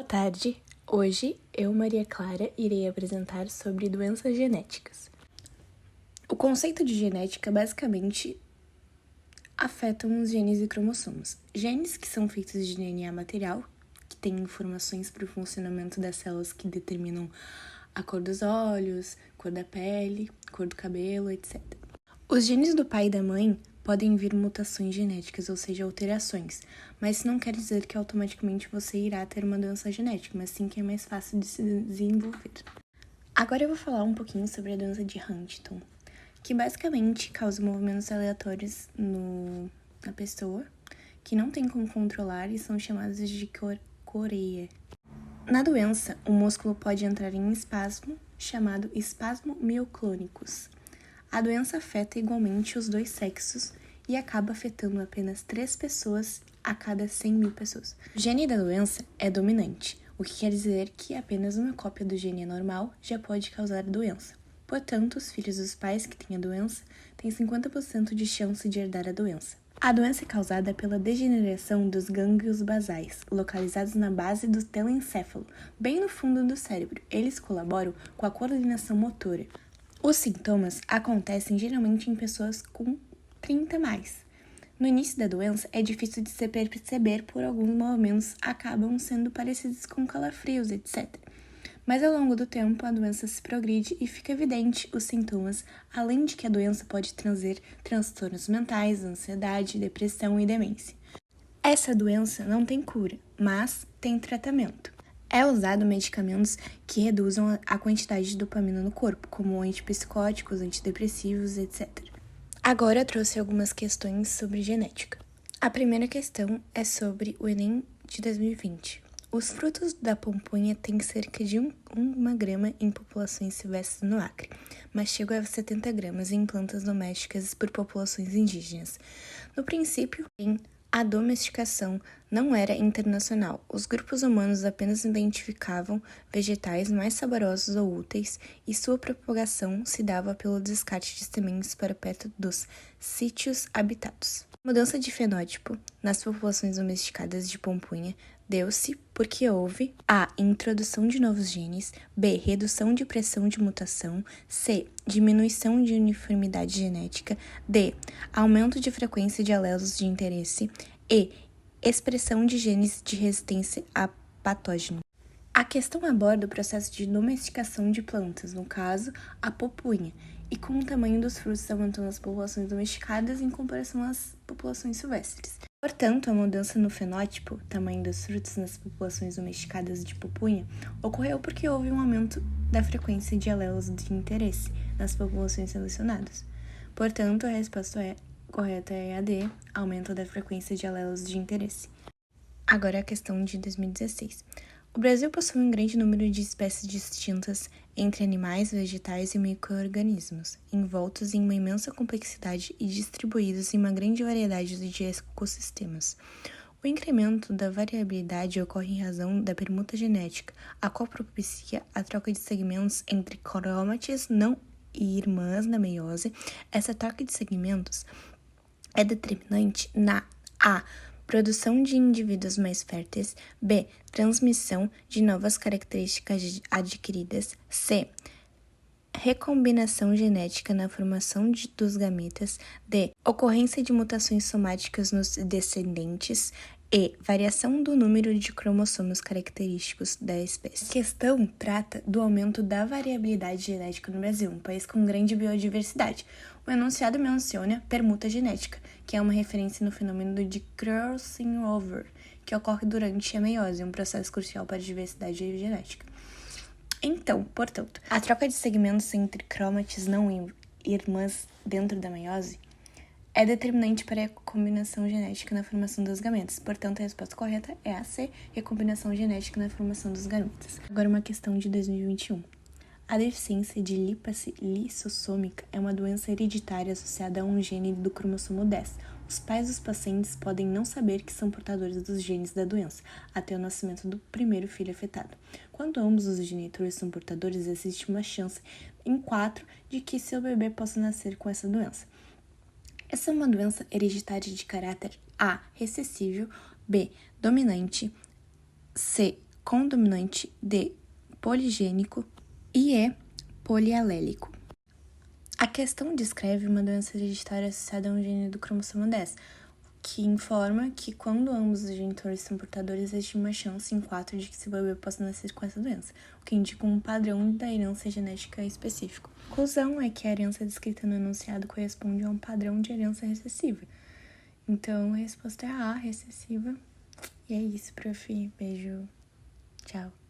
Boa tarde. Hoje, eu, Maria Clara, irei apresentar sobre doenças genéticas. O conceito de genética basicamente afetam os genes e cromossomos. Genes que são feitos de DNA material, que têm informações para o funcionamento das células que determinam a cor dos olhos, cor da pele, cor do cabelo, etc. Os genes do pai e da mãe podem vir mutações genéticas, ou seja, alterações, mas isso não quer dizer que automaticamente você irá ter uma doença genética, mas sim que é mais fácil de se desenvolver. Agora eu vou falar um pouquinho sobre a doença de Huntington, que basicamente causa movimentos aleatórios na pessoa, que não tem como controlar e são chamados de coreia. Na doença, o músculo pode entrar em espasmo, chamado espasmo mioclônicos. A doença afeta igualmente os dois sexos e acaba afetando apenas 3 pessoas a cada 100 mil pessoas. O gene da doença é dominante, o que quer dizer que apenas uma cópia do gene anormal já pode causar a doença. Portanto, os filhos dos pais que têm a doença têm 50% de chance de herdar a doença. A doença é causada pela degeneração dos gânglios basais, localizados na base do telencéfalo, bem no fundo do cérebro. Eles colaboram com a coordenação motora. Os sintomas acontecem geralmente em pessoas com 30 mais. No início da doença, é difícil de se perceber por alguns movimentos acabam sendo parecidos com calafrios, etc. Mas ao longo do tempo, a doença se progride e fica evidente os sintomas, além de que a doença pode trazer transtornos mentais, ansiedade, depressão e demência. Essa doença não tem cura, mas tem tratamento. É usado medicamentos que reduzam a quantidade de dopamina no corpo, como antipsicóticos, antidepressivos, etc. Agora eu trouxe algumas questões sobre genética. A primeira questão é sobre o Enem de 2020. Os frutos da pomponha têm cerca de 1 grama em populações silvestres no Acre, mas chegam a 70 gramas em plantas domésticas por populações indígenas. No princípio, a domesticação não era internacional. Os grupos humanos apenas identificavam vegetais mais saborosos ou úteis e sua propagação se dava pelo descarte de sementes para perto dos sítios habitados. A mudança de fenótipo nas populações domesticadas de pomponha deu-se porque houve a. Introdução de novos genes, b. Redução de pressão de mutação, c. Diminuição de uniformidade genética, d. Aumento de frequência de alelos de interesse e expressão de genes de resistência a patógenos. A questão aborda o processo de domesticação de plantas, no caso, a pupunha, e como o tamanho dos frutos aumentou nas populações domesticadas em comparação às populações silvestres. Portanto, a mudança no fenótipo, tamanho dos frutos nas populações domesticadas de pupunha, ocorreu porque houve um aumento da frequência de alelos de interesse nas populações selecionadas. Portanto, a resposta correta é a D, aumento da frequência de alelos de interesse. Agora a questão de 2016. O Brasil possui um grande número de espécies distintas entre animais, vegetais e micro-organismos, envoltos em uma imensa complexidade e distribuídos em uma grande variedade de ecossistemas. O incremento da variabilidade ocorre em razão da permuta genética, a qual propicia a troca de segmentos entre cromátides não e irmãs na meiose. Essa troca de segmentos é determinante na A. Produção de indivíduos mais férteis, b. Transmissão de novas características adquiridas, c. Recombinação genética na formação dos gametas, d. Ocorrência de mutações somáticas nos descendentes e variação do número de cromossomos característicos da espécie. A questão trata do aumento da variabilidade genética no Brasil, um país com grande biodiversidade. O enunciado menciona permuta genética, que é uma referência no fenômeno de crossing over, que ocorre durante a meiose, um processo crucial para a diversidade genética. Então, portanto, a troca de segmentos entre cromátides não irmãs dentro da meiose é determinante para a recombinação genética na formação dos gametas. Portanto, a resposta correta é a C, recombinação genética na formação dos gametas. Agora uma questão de 2021. A deficiência de lipase lissossômica é uma doença hereditária associada a um gene do cromossomo 10. Os pais dos pacientes podem não saber que são portadores dos genes da doença até o nascimento do primeiro filho afetado. Quando ambos os genitores são portadores, existe uma chance em 4 de que seu bebê possa nascer com essa doença. Essa é uma doença hereditária de caráter A. Recessível, B. Dominante, C. com dominante D poligênico e E polialélico. A questão descreve uma doença hereditária associada a um gene do cromossomo 10, que informa que quando ambos os genitores são portadores, existe uma chance em 4 de que seu bebê possa nascer com essa doença, o que indica um padrão da herança genética específico. A conclusão é que a herança descrita no enunciado corresponde a um padrão de herança recessiva. Então, a resposta é A, recessiva. E é isso, prof. Beijo. Tchau.